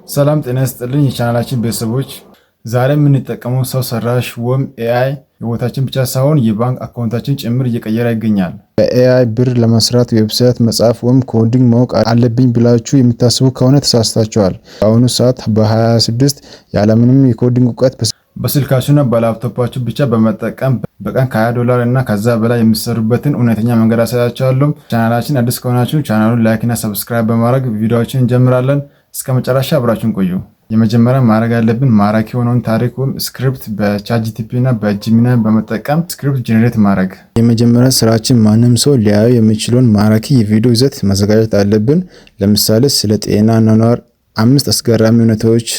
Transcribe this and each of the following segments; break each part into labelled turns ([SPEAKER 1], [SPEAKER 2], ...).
[SPEAKER 1] ሰላም ጤና ይስጥልኝ የቻናላችን ቤተሰቦች፣ ዛሬ የምንጠቀመው ሰው ሰራሽ ወይም ኤአይ ህይወታችን ብቻ ሳይሆን የባንክ አካውንታችን ጭምር እየቀየረ ይገኛል። በኤአይ ብር ለመስራት ዌብሳይት መጻፍ ወይም ኮዲንግ ማወቅ አለብኝ ብላችሁ የምታስቡ ከሆነ ተሳስታችኋል። በአሁኑ ሰዓት በ2026 ያለምንም የኮዲንግ እውቀት በስልካችሁና በላፕቶፓችሁ ብቻ በመጠቀም በቀን $20 እና ከዛ በላይ የሚሰሩበትን እውነተኛ መንገድ አሳያችኋለሁ። ቻናላችን አዲስ ከሆናችሁ ቻናሉን ላይክ እና ሰብስክራይብ በማድረግ ቪዲዮዎችን እንጀምራለን። እስከ መጨረሻ አብራችሁን ቆዩ። የመጀመሪያ ማድረግ ያለብን ማራኪ የሆነውን ታሪክ ወይም ስክሪፕት በቻትጂፒቲ እና በጂሚናይ በመጠቀም ስክሪፕት ጄኔሬት ማድረግ። የመጀመሪያ ስራችን ማንም ሰው ሊያዩ የሚችለውን ማራኪ የቪዲዮ ይዘት ማዘጋጀት አለብን። ለምሳሌ ስለ ጤና አኗኗር 5 አስገራሚ እውነታዎች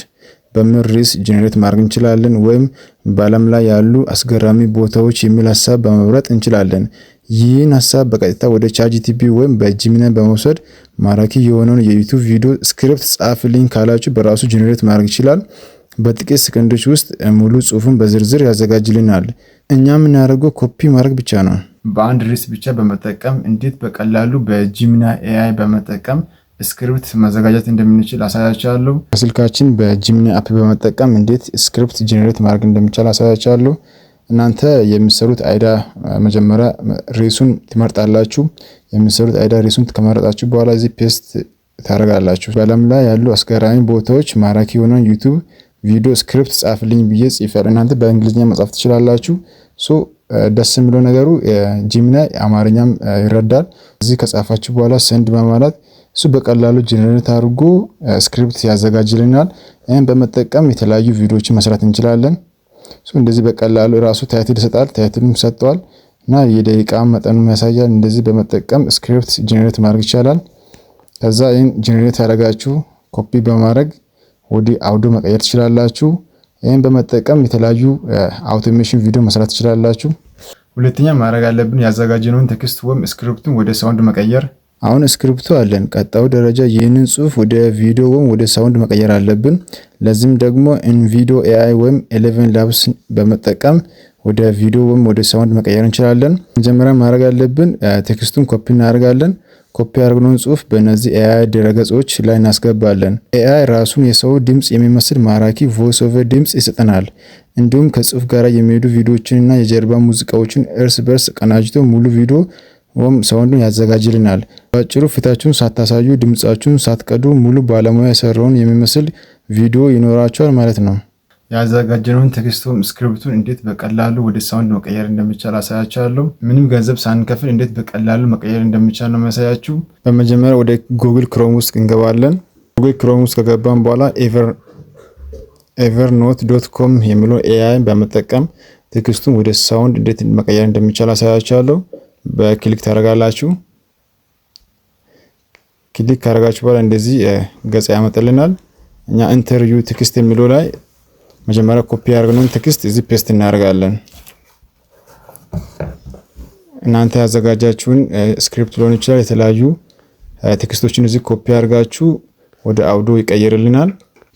[SPEAKER 1] በሚል ርዕስ ጄኔሬት ማድረግ እንችላለን። ወይም በዓለም ላይ ያሉ አስገራሚ ቦታዎች የሚል ሀሳብ በመምረጥ እንችላለን። ይህን ሀሳብ በቀጥታ ወደ ቻትጂፒቲ ወይም በጂሚናይ በመውሰድ ማራኪ የሆነውን የዩቲዩብ ቪዲዮ ስክሪፕት ጻፍልኝ ካላችሁ በራሱ ጄኔሬት ማድረግ ይችላል። በጥቂት ሰከንዶች ውስጥ ሙሉ ጽሁፉን በዝርዝር ያዘጋጅልናል። እኛ የምናደርገው ኮፒ ማድረግ ብቻ ነው። በአንድ ርዕስ ብቻ በመጠቀም እንዴት በቀላሉ በጂሚናይ ኤአይ በመጠቀም ስክሪፕት ማዘጋጀት እንደምንችል አሳያችኋለሁ። በስልካችን በጂሚናይ አፕ በመጠቀም እንዴት ስክሪፕት ጄኔሬት ማድረግ እንደሚቻል አሳያችኋለሁ። እናንተ የምትሰሩት አይዳ መጀመሪያ ርዕሱን ትመርጣላችሁ። የምትሰሩት አይዳ ርዕሱን ከመረጣችሁ በኋላ እዚህ ፔስት ታደርጋላችሁ። በዓለም ላይ ያሉ አስገራሚ ቦታዎች ማራኪ የሆነ ዩቲዩብ ቪዲዮ ስክሪፕት ጻፍልኝ ብዬ ጽፌያለሁ። እናንተ በእንግሊዝኛ መጻፍ ትችላላችሁ። ደስ የሚለው ነገሩ ጂሚናይ አማርኛም ይረዳል። እዚህ ከጻፋችሁ በኋላ ሰንድ በማለት እሱ በቀላሉ ጄኔሬት አድርጎ ስክሪፕት ያዘጋጅልናል። ይህን በመጠቀም የተለያዩ ቪዲዮዎችን መስራት እንችላለን። እንደዚህ በቀላሉ ራሱ ታይትል ይሰጣል። ታይትልም ሰጥቷል እና የደቂቃ መጠኑን ያሳያል። እንደዚህ በመጠቀም ስክሪፕት ጄኔሬት ማድረግ ይቻላል። ከዛ ይህን ጄኔሬት ያደረጋችሁ ኮፒ በማድረግ ወደ አውዲዮ መቀየር ትችላላችሁ። ይህን በመጠቀም የተለያዩ አውቶሜሽን ቪዲዮ መስራት ትችላላችሁ። ሁለተኛ ማድረግ ያለብን ያዘጋጀነውን ቴክስት ወይም ስክሪፕቱን ወደ ሳውንድ መቀየር። አሁን ስክሪፕቱ አለን። ቀጣዩ ደረጃ ይህንን ጽሁፍ ወደ ቪዲዮ ወይም ወደ ሳውንድ መቀየር አለብን። ለዚህም ደግሞ ኢንቪዲዮ ኤአይ ወይም 11 ላብስ በመጠቀም ወደ ቪዲዮ ወይም ወደ ሳውንድ መቀየር እንችላለን። መጀመሪያ ማድረግ ያለብን ቴክስቱን ኮፒ እናደርጋለን። ኮፒ ያደረግነውን ጽሁፍ በእነዚህ ኤአይ ድረገጾች ላይ እናስገባለን። ኤአይ ራሱን የሰው ድምጽ የሚመስል ማራኪ ቮይስ ኦቨር ድምጽ ይሰጠናል። እንዲሁም ከጽሁፍ ጋር የሚሄዱ ቪዲዮዎችንና የጀርባ ሙዚቃዎችን እርስ በርስ ቀናጅቶ ሙሉ ቪዲዮ ወይም ሳውንዱን ያዘጋጅልናል። በአጭሩ ፊታችሁን ሳታሳዩ ድምጻችሁን ሳትቀዱ ሙሉ ባለሙያ የሰራውን የሚመስል ቪዲዮ ይኖራችኋል ማለት ነው። ያዘጋጀነውን ቴክስት ወይም ስክሪፕቱን እንዴት በቀላሉ ወደ ሳውንድ መቀየር እንደሚቻል አሳያችኋለሁ። ምንም ገንዘብ ሳንከፍል እንዴት በቀላሉ መቀየር እንደሚቻል ነው ማሳያችሁ። በመጀመሪያ ወደ ጉግል ክሮም ውስጥ እንገባለን። ጉግል ክሮም ውስጥ ከገባን በኋላ evernote.com የሚለው ኤአይ በመጠቀም ቴክስቱን ወደ ሳውንድ እንዴት መቀየር እንደሚቻል አሳያችኋለሁ። በክሊክ ታደርጋላችሁ። ክሊክ ካደረጋችሁ በኋላ እንደዚህ ገጽ ያመጣልናል። እኛ ኢንተርቪው ቴክስት የሚለው ላይ መጀመሪያ ኮፒ ያደረግነውን ቴክስት እዚህ ፔስት እናደርጋለን። እናንተ ያዘጋጃችሁን ስክሪፕት ሊሆን ይችላል። የተለያዩ ቴክስቶችን እዚህ ኮፒ አድርጋችሁ ወደ አውዲዮ ይቀይርልናል።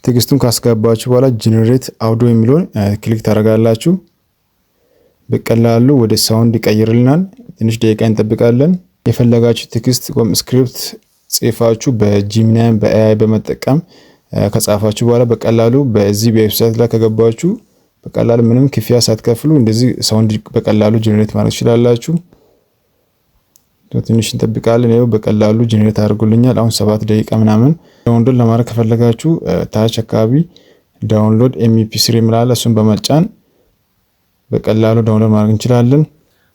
[SPEAKER 1] ቴክስቱን ካስገባችሁ በኋላ ጄኔሬት አውዲዮ የሚለውን ክሊክ ታደርጋላችሁ። በቀላሉ ወደ ሳውንድ ይቀይርልናል። ትንሽ ደቂቃ እንጠብቃለን። የፈለጋችሁ ቴክስት ወይም ስክሪፕት ጽፋችሁ በጂሚናይ በኤአይ በመጠቀም ከጻፋችሁ በኋላ በቀላሉ በዚህ ዌብሳይት ላይ ከገባችሁ በቀላሉ ምንም ክፍያ ሳትከፍሉ እንደዚህ ሳውንድ በቀላሉ ጄኔሬት ማድረግ ትችላላችሁ። ትንሽ እንጠብቃለን። ይኸው በቀላሉ ጄኔሬት አድርጎልኛል። አሁን 7 ደቂቃ ምናምን። ዳውንሎድ ለማድረግ ከፈለጋችሁ ታች አካባቢ ዳውንሎድ MP3 ምናለ እሱን በመጫን በቀላሉ ዳውንሎድ ማድረግ እንችላለን።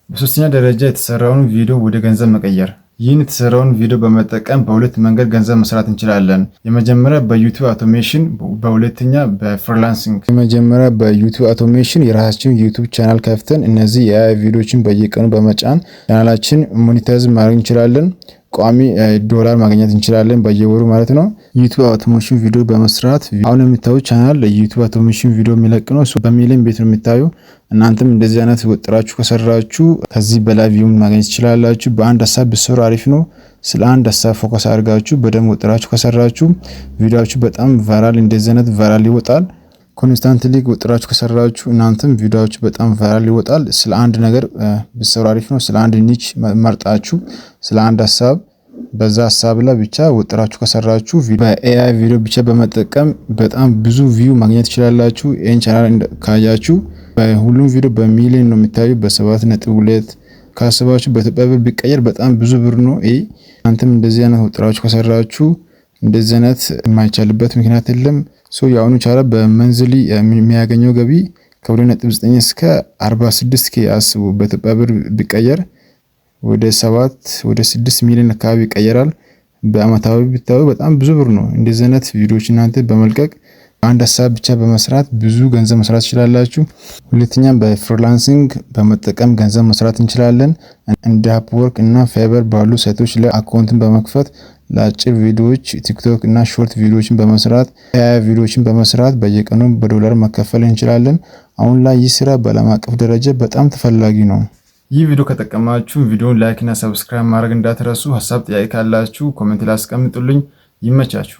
[SPEAKER 1] በሶስተኛ ደረጃ የተሰራውን ቪዲዮ ወደ ገንዘብ መቀየር። ይህን የተሰራውን ቪዲዮ በመጠቀም በሁለት መንገድ ገንዘብ መስራት እንችላለን። የመጀመሪያ በዩቲዩብ አውቶሜሽን፣ በሁለተኛ በፍሪላንሲንግ። የመጀመሪያ በዩቲዩብ አውቶሜሽን የራሳችን ዩቲዩብ ቻናል ከፍተን እነዚህ የኤአይ ቪዲዮዎችን በየቀኑ በመጫን ቻናላችን ሞኔታይዝ ማድረግ እንችላለን። ቋሚ ዶላር ማግኘት እንችላለን በየወሩ ማለት ነው። ዩቲዩብ አውቶሜሽን ቪዲዮ በመስራት አሁን የሚታዩ ቻናል ዩቲዩብ አውቶሜሽን ቪዲዮ የሚለቅ ነው። እሱ በሚሊዮን ቤት ነው የሚታዩ። እናንተም እንደዚህ አይነት ወጥራችሁ ከሰራችሁ ከዚህ በላይ ቪው ማግኘት ትችላላችሁ። በአንድ ሀሳብ ብትሰሩ አሪፍ ነው። ስለ አንድ ሀሳብ ፎከስ አድርጋችሁ በደንብ ወጥራችሁ ከሰራችሁ ቪዲዮአችሁ በጣም ቫይራል እንደዚህ አይነት ቫይራል ይወጣል። ኮንስታንትሊ ወጥራችሁ ከሰራችሁ እናንተም ቪዲዮአችሁ በጣም ቫይራል ይወጣል። ስለ አንድ ነገር ብትሰሩ አሪፍ ነው። ስለ አንድ ኒች መርጣችሁ ስለ አንድ ሀሳብ በዛ ሀሳብ ላይ ብቻ ወጥራችሁ ከሰራችሁ በኤአይ ቪዲዮ ብቻ በመጠቀም በጣም ብዙ ቪው ማግኘት ትችላላችሁ። ይህን ቻናል ካያችሁ በሁሉም ቪዲዮ በሚሊዮን ነው የሚታዩ፣ በ7.2 ካስባችሁ በኢትዮጵያ ብር ቢቀየር በጣም ብዙ ብር ነው። እናንተም እንደዚህ አይነት ወጥራችሁ ከሰራችሁ እንደዚህ አይነት የማይቻልበት ምክንያት የለም። የአሁኑ ቻናል በመንዝሊ የሚያገኘው ገቢ ከ2.9 እስከ 46K አስቡ። በኢትዮጵያ ብር ቢቀየር ወደ 6 ሚሊዮን አካባቢ ይቀየራል። በአመታዊ ቢታዩ በጣም ብዙ ብር ነው። እንደዚህ አይነት ቪዲዮዎች እናንተ በመልቀቅ አንድ ሀሳብ ብቻ በመስራት ብዙ ገንዘብ መስራት ትችላላችሁ። ሁለተኛ በፍሪላንሲንግ በመጠቀም ገንዘብ መስራት እንችላለን። እንደ አፕወርክ እና ፋይበር ባሉ ሳይቶች ላይ አካውንትን በመክፈት ለአጭር ቪዲዮዎች ቲክቶክ እና ሾርት ቪዲዮዎችን በመስራት ኤአይ ቪዲዮዎችን በመስራት በየቀኑ በዶላር መከፈል እንችላለን። አሁን ላይ ይህ ስራ በዓለም አቀፍ ደረጃ በጣም ተፈላጊ ነው። ይህ ቪዲዮ ከጠቀማችሁ ቪዲዮውን ላይክ እና ሰብስክራይብ ማድረግ እንዳትረሱ። ሀሳብ ጥያቄ ካላችሁ ኮሜንት ላይ አስቀምጡልኝ። ይመቻችሁ።